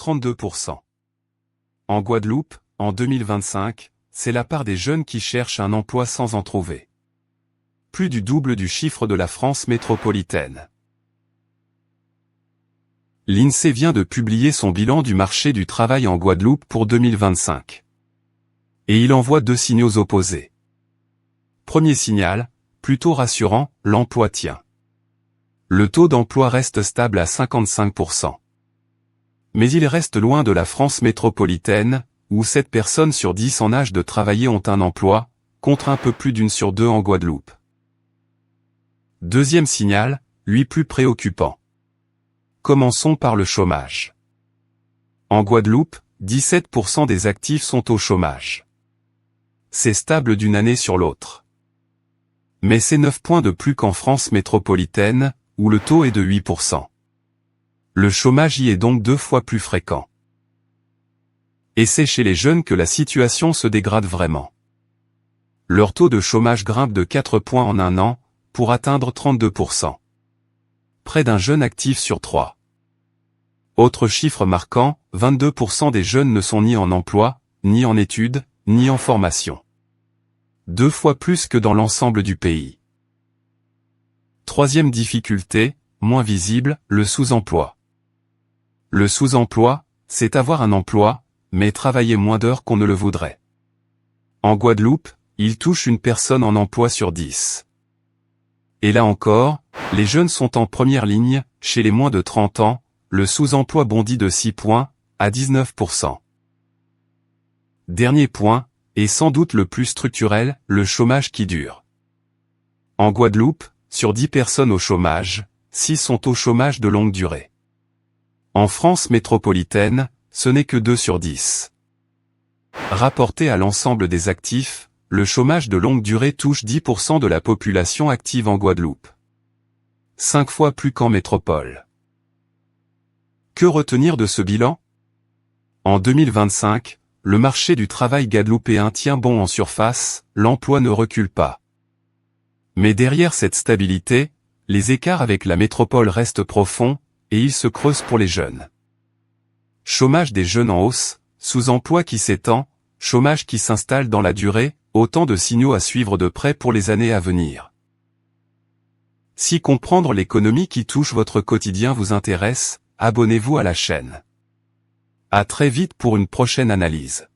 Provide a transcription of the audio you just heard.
32%. En Guadeloupe, en 2025, c'est la part des jeunes qui cherchent un emploi sans en trouver. Plus du double du chiffre de la France métropolitaine. L'INSEE vient de publier son bilan du marché du travail en Guadeloupe pour 2025. Et il envoie deux signaux opposés. Premier signal, plutôt rassurant, l'emploi tient. Le taux d'emploi reste stable à 55%. Mais il reste loin de la France métropolitaine, où 7 personnes sur 10 en âge de travailler ont un emploi, contre un peu plus d'une sur 2 en Guadeloupe. Deuxième signal, lui plus préoccupant. Commençons par le chômage. En Guadeloupe, 17% des actifs sont au chômage. C'est stable d'une année sur l'autre. Mais c'est 9 points de plus qu'en France métropolitaine, où le taux est de 8%. Le chômage y est donc 2 fois plus fréquent. Et c'est chez les jeunes que la situation se dégrade vraiment. Leur taux de chômage grimpe de 4 points en un an, pour atteindre 32%. Près d'un jeune actif sur 3. Autre chiffre marquant, 22% des jeunes ne sont ni en emploi, ni en études, ni en formation. 2 fois plus que dans l'ensemble du pays. Troisième difficulté, moins visible, le sous-emploi. Le sous-emploi, c'est avoir un emploi, mais travailler moins d'heures qu'on ne le voudrait. En Guadeloupe, il touche une personne en emploi sur 10. Et là encore, les jeunes sont en première ligne, chez les moins de 30 ans, le sous-emploi bondit de 6 points, à 19%. Dernier point, et sans doute le plus structurel, le chômage qui dure. En Guadeloupe, sur 10 personnes au chômage, 6 sont au chômage de longue durée. En France métropolitaine, ce n'est que 2 sur 10. Rapporté à l'ensemble des actifs, le chômage de longue durée touche 10% de la population active en Guadeloupe. 5 fois plus qu'en métropole. Que retenir de ce bilan? En 2025, le marché du travail guadeloupéen tient bon en surface, l'emploi ne recule pas. Mais derrière cette stabilité, les écarts avec la métropole restent profonds, et ils se creusent pour les jeunes. Chômage des jeunes en hausse, sous-emploi qui s'étend, chômage qui s'installe dans la durée, autant de signaux à suivre de près pour les années à venir. Si comprendre l'économie qui touche votre quotidien vous intéresse, abonnez-vous à la chaîne. À très vite pour une prochaine analyse.